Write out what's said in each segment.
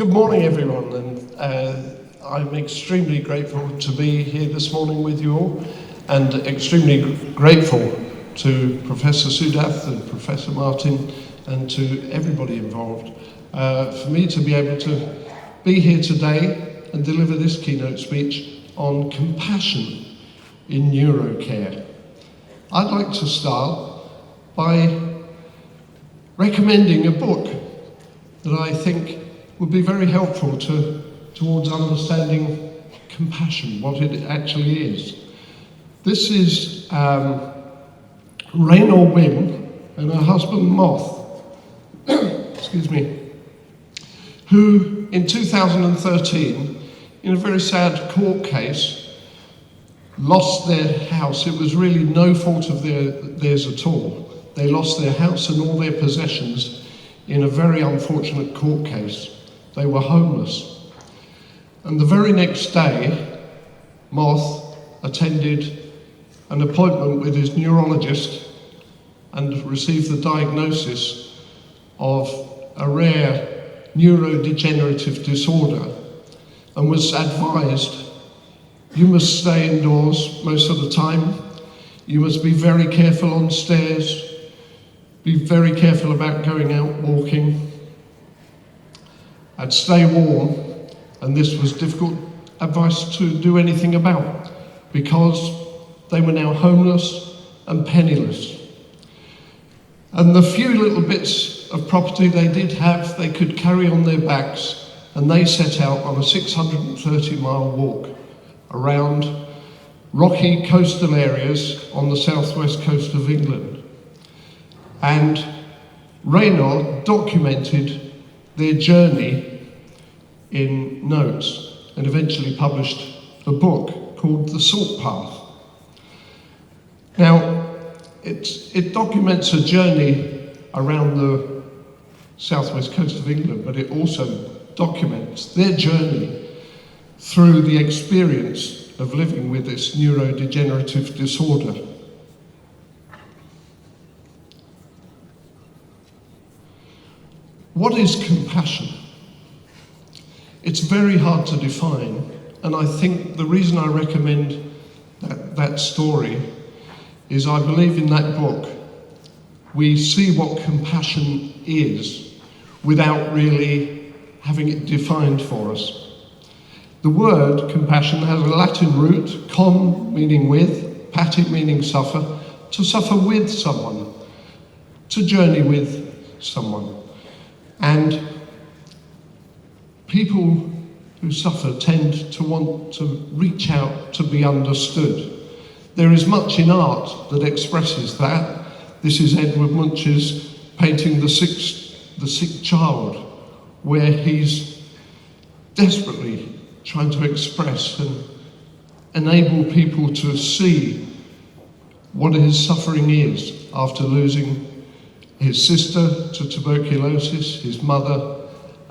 Good morning, everyone, and I'm extremely grateful to be here this morning with you all, and extremely grateful to Professor Sudath and Professor Martin and to everybody involved for me to be able to be here today and deliver this keynote speech on compassion in NEUROcare. I'd like to start by recommending a book that I think would be very helpful towards understanding compassion, what it actually is. This is Raynor Wynn and her husband Moth, excuse me, who in 2013, in a very sad court case, lost their house. It was really no fault of theirs at all. They lost their house and all their possessions in a very unfortunate court case. They were homeless. And the very next day, Moth attended an appointment with his neurologist and received the diagnosis of a rare neurodegenerative disorder and was advised, you must stay indoors most of the time, you must be very careful on stairs, be very careful about going out walking, and stay warm. And this was difficult advice to do anything about because they were now homeless and penniless. And the few little bits of property they did have, they could carry on their backs, and they set out on a 630-mile walk around rocky coastal areas on the southwest coast of England. And Raynor documented their journey in notes and eventually published a book called The Salt Path. Now, it documents a journey around the southwest coast of England, but it also documents their journey through the experience of living with this neurodegenerative disorder. What is compassion? It's very hard to define, and I think the reason I recommend that story is I believe in that book we see what compassion is without really having it defined for us. The word compassion has a Latin root, com meaning with, pati meaning suffer, to suffer with someone, to journey with someone. And people who suffer tend to want to reach out to be understood. There is much in art that expresses that. This is Edward Munch's painting The Sick Child, where he's desperately trying to express and enable people to see what his suffering is after losing his sister to tuberculosis, his mother,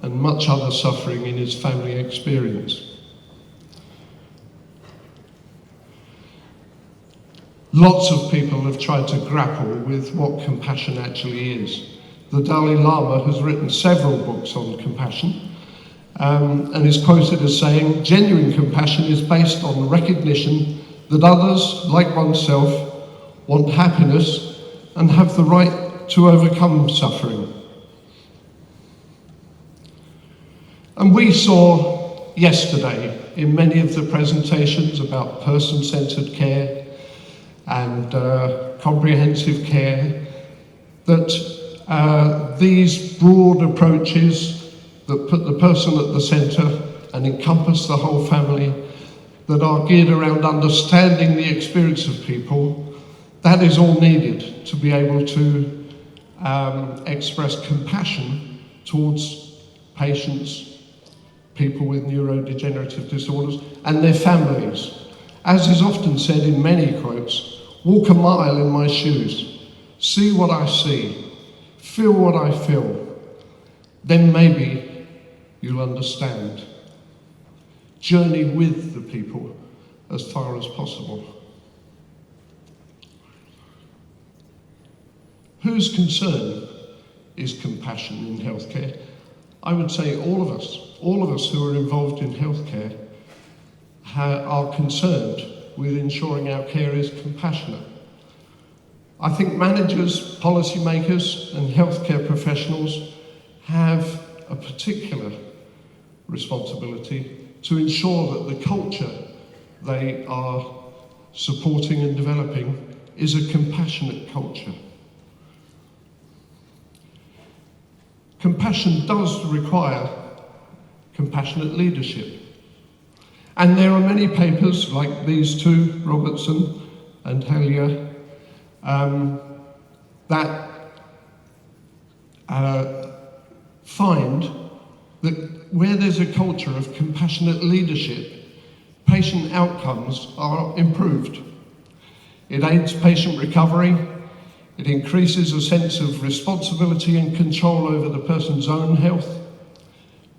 and much other suffering in his family experience. Lots of people have tried to grapple with what compassion actually is. The Dalai Lama has written several books on compassion, and is quoted as saying, genuine compassion is based on recognition that others, like oneself, want happiness and have the right to overcome suffering. And we saw yesterday in many of the presentations about person-centered care and comprehensive care that these broad approaches that put the person at the center and encompass the whole family, that are geared around understanding the experience of people, that is all needed to be able to express compassion towards patients, people with neurodegenerative disorders, and their families. As is often said in many quotes, walk a mile in my shoes, see what I see, feel what I feel, then maybe you'll understand. Journey with the people as far as possible. Whose concern is compassion in healthcare? I would say all of us who are involved in healthcare are concerned with ensuring our care is compassionate. I think managers, policymakers and healthcare professionals have a particular responsibility to ensure that the culture they are supporting and developing is a compassionate culture. Compassion does require compassionate leadership. And there are many papers like these two, Robertson and Hellier, that find that where there's a culture of compassionate leadership, patient outcomes are improved. It aids patient recovery, it increases a sense of responsibility and control over the person's own health.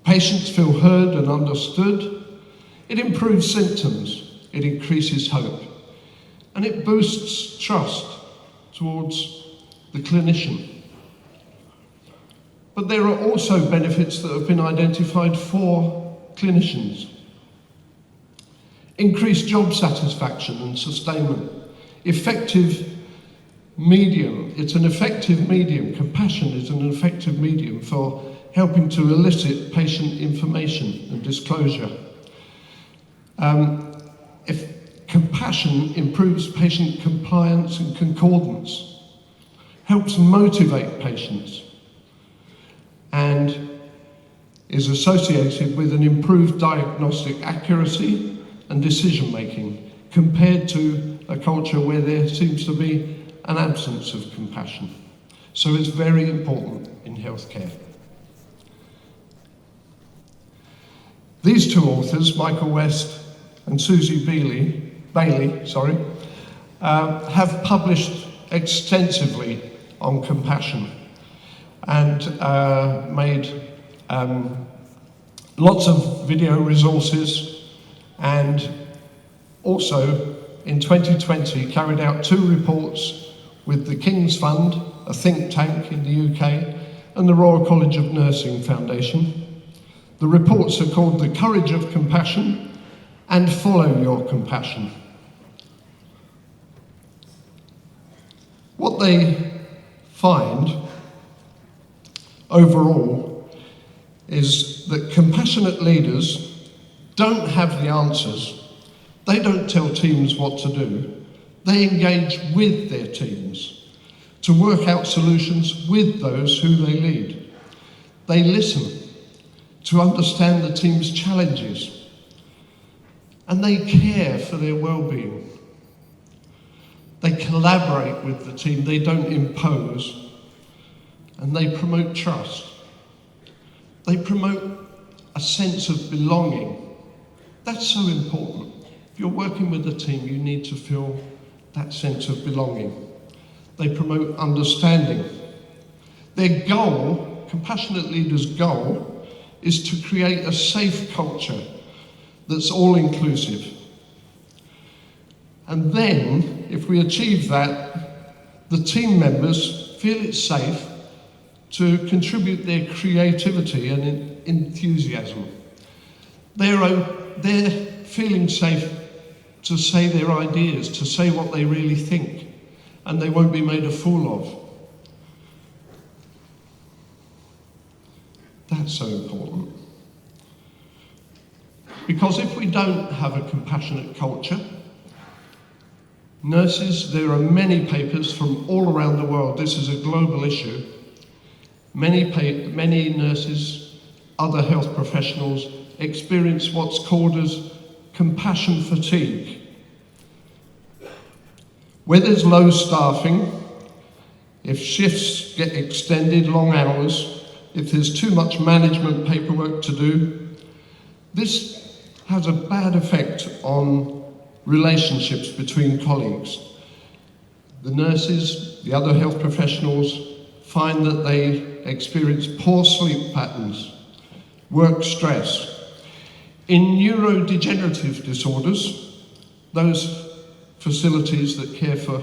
Patients feel heard and understood. It improves symptoms, it increases hope, and it boosts trust towards the clinician. But there are also benefits that have been identified for clinicians. Increased job satisfaction and sustainment. Effective medium, it's an effective medium. Compassion is an effective medium for helping to elicit patient information and disclosure. If compassion improves patient compliance and concordance, helps motivate patients, and is associated with an improved diagnostic accuracy and decision making compared to a culture where there seems to be an absence of compassion. So it's very important in healthcare. These two authors, Michael West and Susie Bailey, have published extensively on compassion and made lots of video resources, and also in 2020 carried out 2 reports with the King's Fund, a think tank in the UK, and the Royal College of Nursing Foundation. The reports are called The Courage of Compassion and Follow Your Compassion. What they find overall is that compassionate leaders don't have the answers. They don't tell teams what to do. They engage with their teams to work out solutions with those who they lead. They listen to understand the team's challenges, and they care for their well-being. They collaborate with the team, they don't impose, and they promote trust. They promote a sense of belonging. That's so important. If you're working with a team, you need to feel that sense of belonging. They promote understanding. Their goal, compassionate leaders' goal, is to create a safe culture that's all-inclusive. And then, if we achieve that, the team members feel it's safe to contribute their creativity and enthusiasm. They're feeling safe to say their ideas, to say what they really think, and they won't be made a fool of. That's so important. Because if we don't have a compassionate culture, nurses, there are many papers from all around the world, this is a global issue, many nurses, other health professionals experience what's called as compassion fatigue. Where there's low staffing, if shifts get extended, long hours, if there's too much management paperwork to do, this has a bad effect on relationships between colleagues. The nurses, the other health professionals find that they experience poor sleep patterns, work stress. In neurodegenerative disorders, those facilities that care for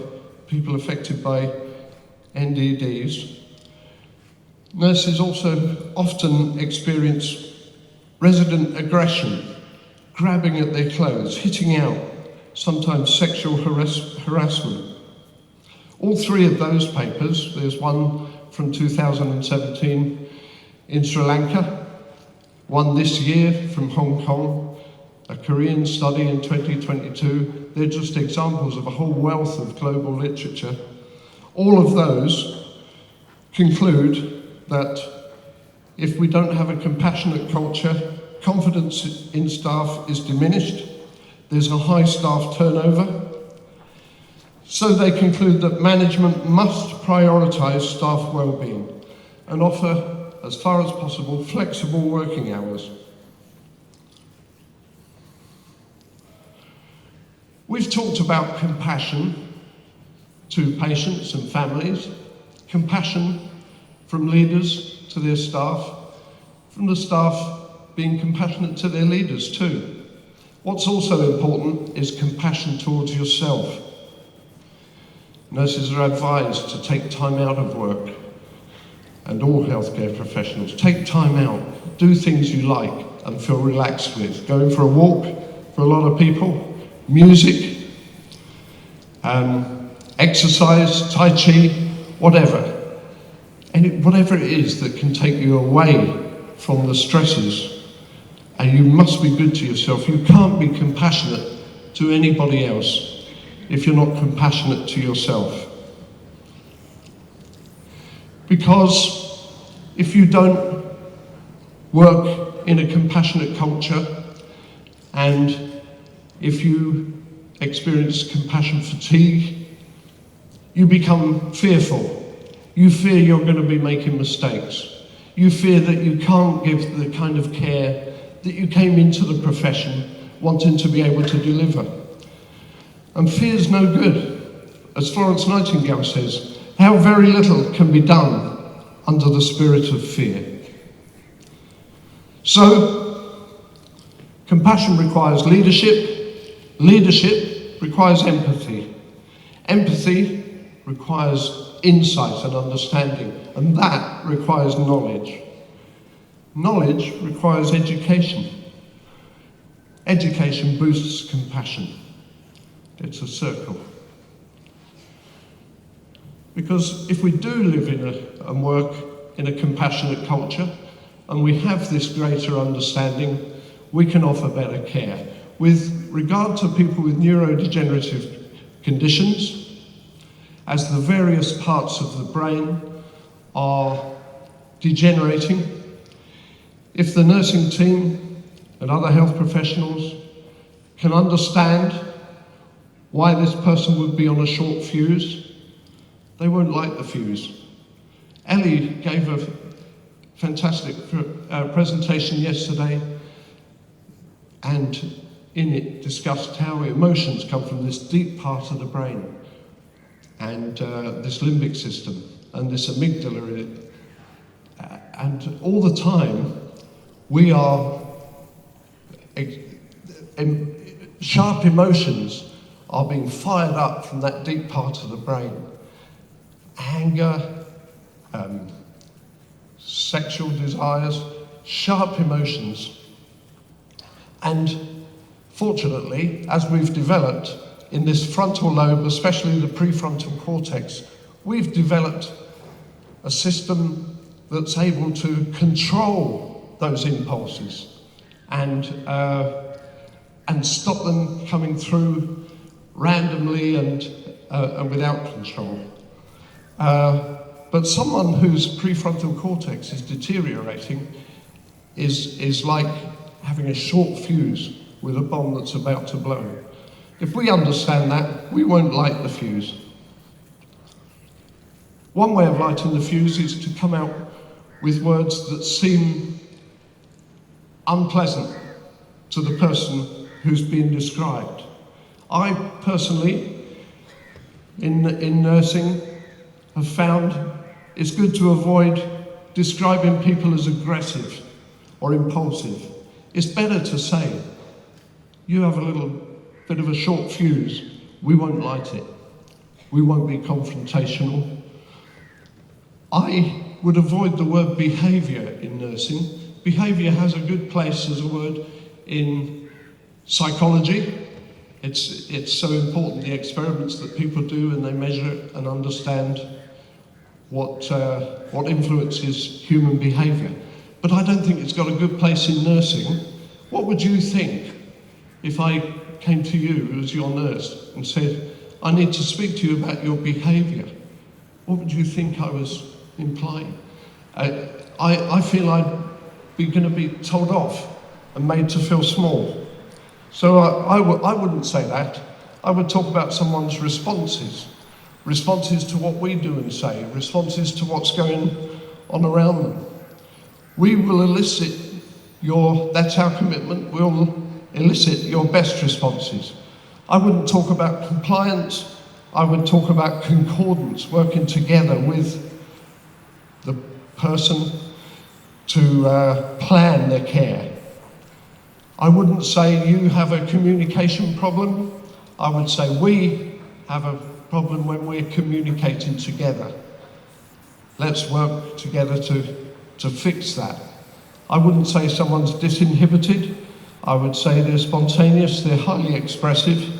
people affected by NDDs, Nurses also often experience resident aggression, grabbing at their clothes, hitting out, sometimes sexual harassment. All three of those papers, there's one from 2017 in Sri Lanka, one this year from Hong Kong, a Korean study in 2022, they're just examples of a whole wealth of global literature. All of those conclude that if we don't have a compassionate culture, confidence in staff is diminished, there's a high staff turnover. So they conclude that management must prioritise staff well-being and offer, as far as possible, flexible working hours. We've talked about compassion to patients and families, compassion from leaders to their staff, from the staff being compassionate to their leaders too. What's also important is compassion towards yourself. Nurses are advised to take time out of work, and all healthcare professionals, take time out, do things you like and feel relaxed with. Going for a walk for a lot of people, music, exercise, tai chi, whatever. Whatever it is that can take you away from the stresses. And you must be good to yourself. You can't be compassionate to anybody else if you're not compassionate to yourself. Because if you don't work in a compassionate culture, and if you experience compassion fatigue, you become fearful. You fear you're going to be making mistakes. You fear that you can't give the kind of care that you came into the profession wanting to be able to deliver. And fear's no good. As Florence Nightingale says, how very little can be done under the spirit of fear. So, compassion requires leadership. Leadership requires empathy. Empathy requires insight and understanding, and that requires knowledge. Knowledge requires education. Education boosts compassion. It's a circle. Because if we do live and work in a compassionate culture, and we have this greater understanding, we can offer better care. With regard to people with neurodegenerative conditions, as the various parts of the brain are degenerating, if the nursing team and other health professionals can understand why this person would be on a short fuse, they won't light the fuse. Ellie gave a fantastic presentation yesterday, and in it discussed how emotions come from this deep part of the brain, and this limbic system, and this amygdala, and all the time we are, sharp emotions are being fired up from that deep part of the brain. Anger, sexual desires, sharp emotions. And fortunately, as we've developed in this frontal lobe, especially the prefrontal cortex, we've developed a system that's able to control those impulses and stop them coming through randomly and without control. But someone whose prefrontal cortex is deteriorating is like having a short fuse with a bomb that's about to blow. If we understand that, we won't light the fuse. One way of lighting the fuse is to come out with words that seem unpleasant to the person who's being described. I personally, in nursing, have found it's good to avoid describing people as aggressive or impulsive. It's better to say, you have a little bit of a short fuse, we won't light it. We won't be confrontational. I would avoid the word behaviour in nursing. Behaviour has a good place as a word in psychology. It's so important, the experiments that people do, and they measure it and understand what influences human behaviour. But I don't think it's got a good place in nursing. What would you think if I came to you as your nurse and said, I need to speak to you about your behaviour? What would you think I was implying? I feel I'd be going to be told off and made to feel small. So I wouldn't say that. I would talk about someone's responses to what we do and say, responses to what's going on around them. We will elicit that's our commitment, we'll elicit your best responses. I wouldn't talk about compliance, I would talk about concordance, working together with the person to plan their care. I wouldn't say you have a communication problem, I would say we have a problem when we're communicating together. Let's work together to fix that. I wouldn't say someone's disinhibited, I would say they're spontaneous, they're highly expressive,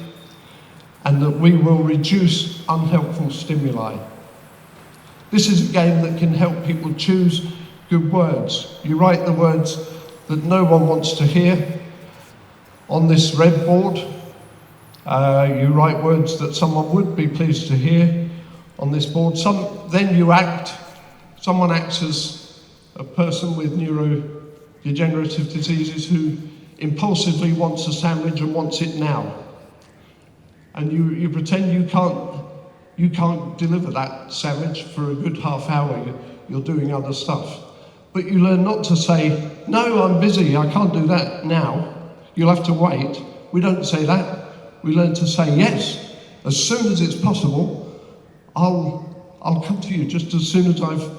and that we will reduce unhelpful stimuli. This is a game that can help people choose good words. You write the words that no one wants to hear on this red board. You write words that someone would be pleased to hear on this board. Then you act. Someone acts as a person with neurodegenerative diseases who impulsively wants a sandwich and wants it now. And you pretend you can't deliver that sandwich for a good half hour. You're doing other stuff. But you learn not to say, no, I'm busy, I can't do that now. You'll have to wait. We don't say that. We learn to say, yes, as soon as it's possible, I'll come to you just as soon as I've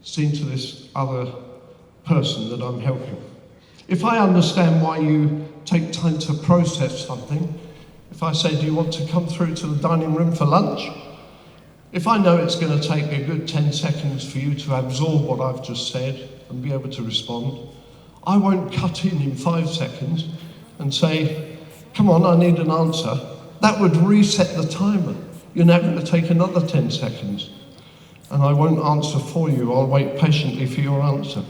seen to this other person that I'm helping. If I understand why you take time to process something, if I say, do you want to come through to the dining room for lunch? If I know it's going to take a good 10 seconds for you to absorb what I've just said and be able to respond, I won't cut in 5 seconds and say, come on, I need an answer. That would reset the timer. You're now going to take another 10 seconds. And I won't answer for you. I'll wait patiently for your answer.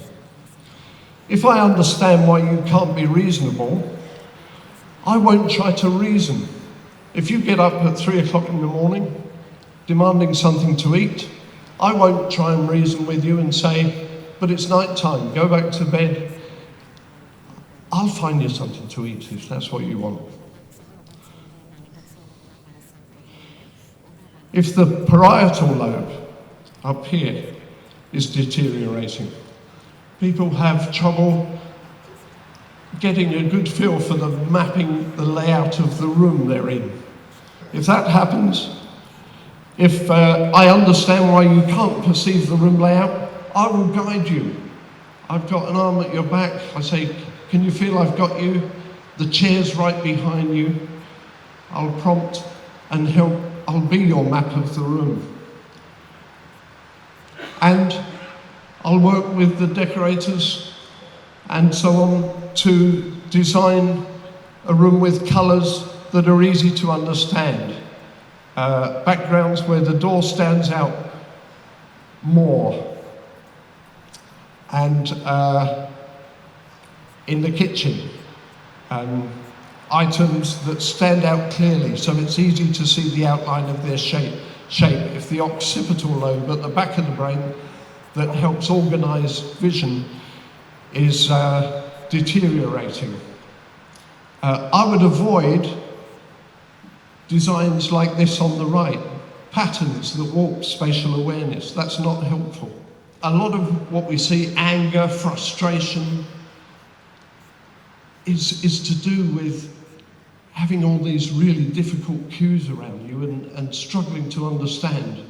If I understand why you can't be reasonable, I won't try to reason. If you get up at 3 o'clock in the morning, demanding something to eat, I won't try and reason with you and say, but it's night time, go back to bed. I'll find you something to eat if that's what you want. If the parietal lobe up here is deteriorating, people have trouble getting a good feel for the mapping, the layout of the room they're in. If that happens, if I understand why you can't perceive the room layout, I will guide you. I've got an arm at your back. I say, can you feel I've got you? The chair's right behind you. I'll prompt and help. I'll be your map of the room. And I'll work with the decorators and so on to design a room with colours that are easy to understand. Backgrounds where the door stands out more. And in the kitchen, items that stand out clearly so it's easy to see the outline of their shape. If the occipital lobe at the back of the brain that helps organise vision is deteriorating. I would avoid designs like this on the right, patterns that warp spatial awareness. That's not helpful. A lot of what we see, anger, frustration, is to do with having all these really difficult cues around you and struggling to understand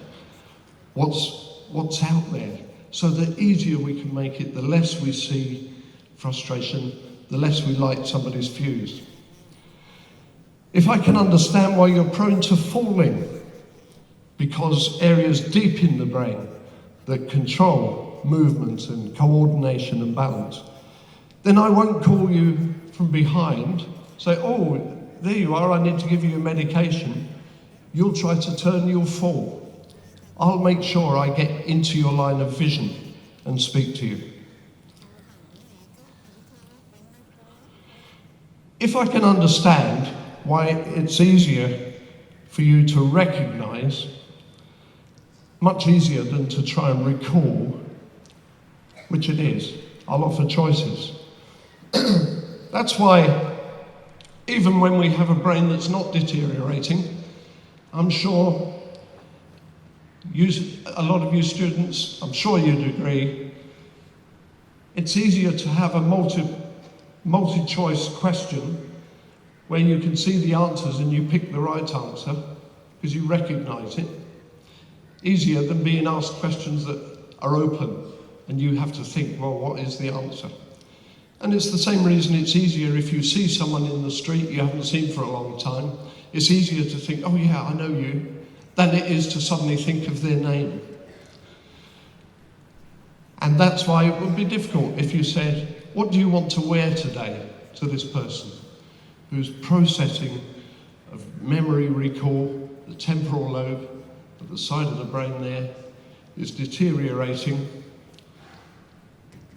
what's out there. So the easier we can make it, the less we see frustration, the less we light somebody's fuse. If I can understand why you're prone to falling, because areas deep in the brain that control movement and coordination and balance, then I won't call you from behind, say, oh, there you are, I need to give you a medication. You'll try to turn, you'll fall. I'll make sure I get into your line of vision and speak to you. If I can understand why it's easier for you to recognize, much easier than to try and recall, which it is, I'll offer choices. That's why, even when we have a brain that's not deteriorating, I'm sure a lot of you students, I'm sure you'd agree, it's easier to have a multi-choice question where you can see the answers and you pick the right answer because you recognize it, easier than being asked questions that are open and you have to think, well, what is the answer? And it's the same reason it's easier if you see someone in the street you haven't seen for a long time. It's easier to think, oh yeah, I know you, than it is to suddenly think of their name. And that's why it would be difficult if you said, what do you want to wear today to this person whose processing of memory recall, the temporal lobe at the side of the brain there is deteriorating.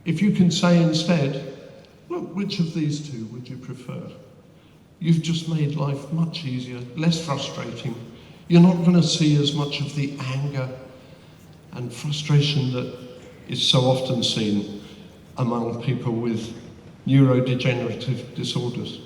If you can say instead, look, which of these two would you prefer? You've just made life much easier, less frustrating. You're not going to see as much of the anger and frustration that is so often seen among people with neurodegenerative disorders.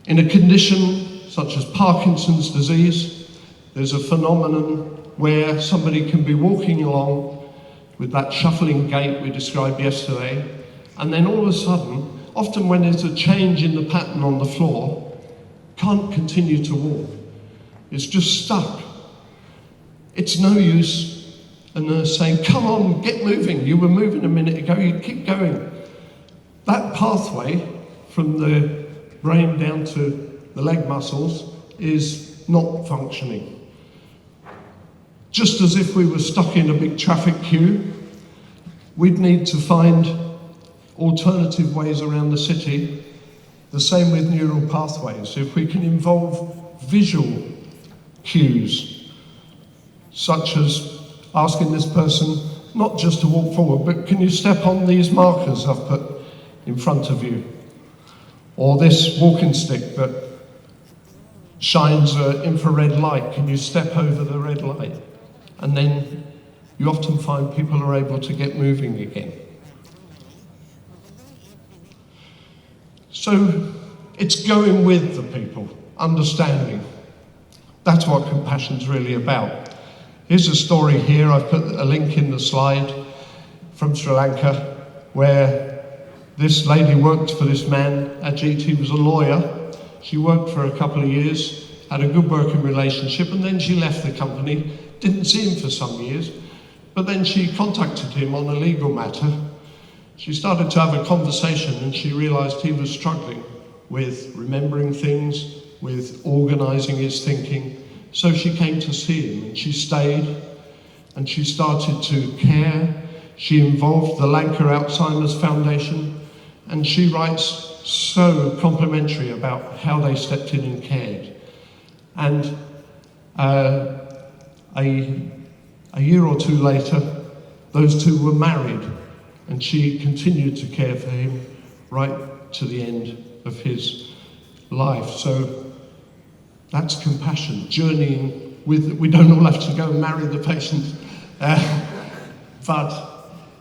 In a condition such as Parkinson's disease, there's a phenomenon where somebody can be walking along with that shuffling gait we described yesterday, and then all of a sudden, often when there's a change in the pattern on the floor, can't continue to walk. It's just stuck. It's no use a nurse saying, come on, get moving. You were moving a minute ago, you keep going. That pathway from the brain down to the leg muscles is not functioning. Just as if we were stuck in a big traffic queue, we'd need to find alternative ways around the city. The same with neural pathways. If we can involve visual cues, such as asking this person not just to walk forward, but can you step on these markers I've put in front of you? Or this walking stick that shines an infrared light, can you step over the red light? And then you often find people are able to get moving again. So it's going with the people, understanding. That's what compassion's really about. Here's a story here, I've put a link in the slide from Sri Lanka, where this lady worked for this man, Ajit. He was a lawyer. She worked for a couple of years, had a good working relationship, and then she left the company, didn't see him for some years, but then she contacted him on a legal matter. She started to have a conversation and she realized he was struggling with remembering things, with organizing his thinking. So she came to see him and she stayed and she started to care. She involved the Lanka.S Alzheimer's Foundation and she writes so complimentary about how they stepped in and cared. And a year or two later, those two were married. And she continued to care for him right to the end of his life. So that's compassion, journeying with, we don't all have to go and marry the patient, but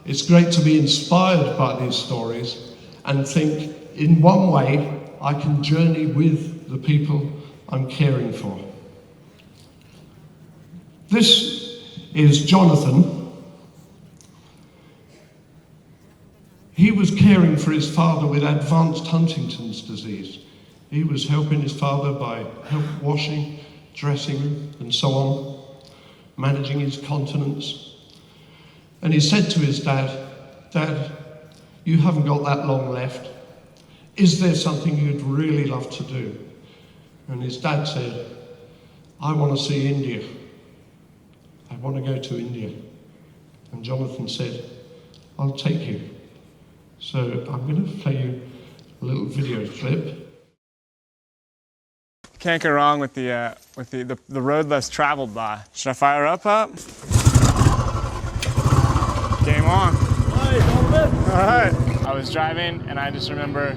it's great to be inspired by these stories and think, in one way, I can journey with the people I'm caring for. This is Jonathan. He was caring for his father with advanced Huntington's disease. He was helping his father by washing, dressing, and so on, managing his continence. And he said to his dad, Dad, you haven't got that long left. Is there something you'd really love to do? And his dad said, I want to see India. I want to go to India. And Jonathan said, I'll take you. So I'm going to play you a little video clip. Can't go wrong with the road less traveled by. Should I fire up? Game on. All right. I was driving and I just remember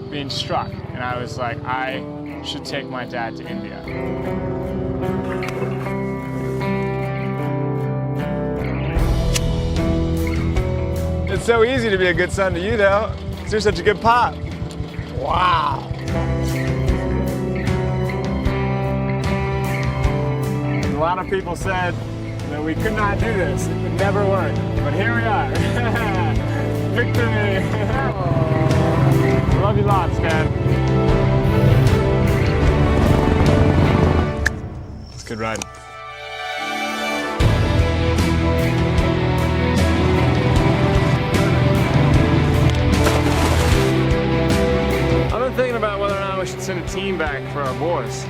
being struck, and I was like, I should take my dad to India. It's so easy to be a good son to you, though, because you're such a good pop. Wow. A lot of people said that we could not do this. It would never work. But here we are. Victory. Love you lots, man. It's good riding. I've been thinking about whether or not we should send a team back for our boys.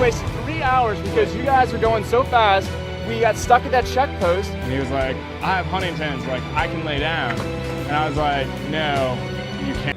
Wasted 3 hours because you guys were going so fast. We got stuck at that check post. And he was like, I have Huntington's, like, I can lay down. And I was like, no, you can't.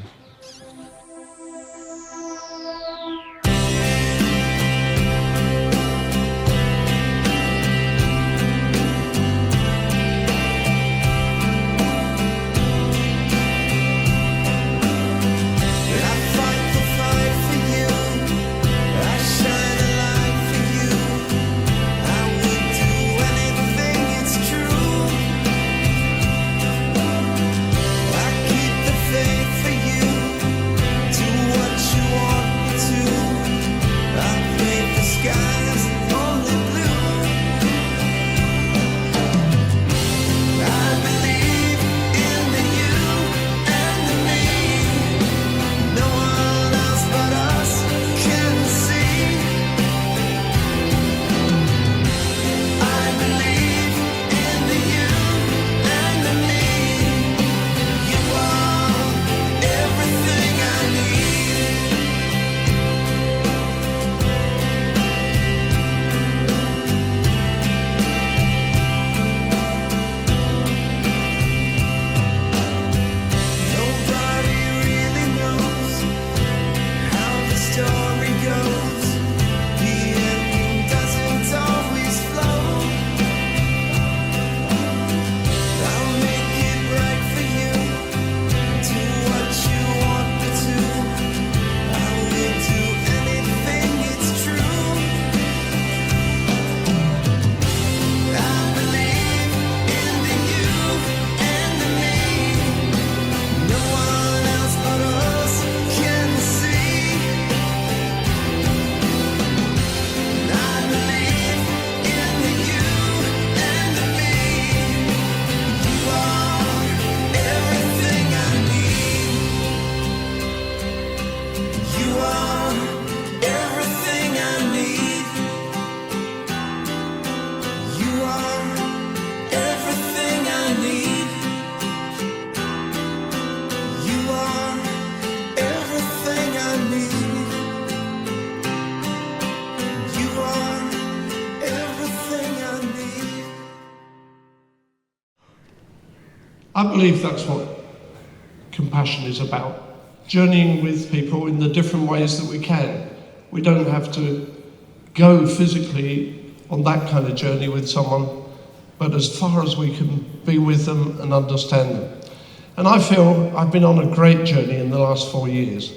I believe that's what compassion is about. Journeying with people in the different ways that we can. We don't have to go physically on that kind of journey with someone, but as far as we can be with them and understand them. And I feel I've been on a great journey in the last 4 years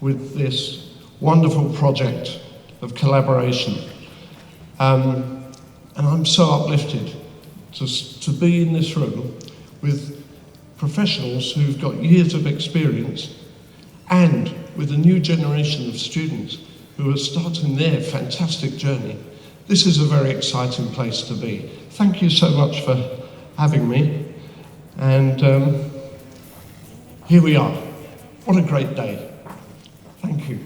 with this wonderful project of collaboration. And I'm so uplifted to be in this room with professionals who've got years of experience and with a new generation of students who are starting their fantastic journey. This is a very exciting place to be. Thank you so much for having me. And here we are. What a great day. Thank you.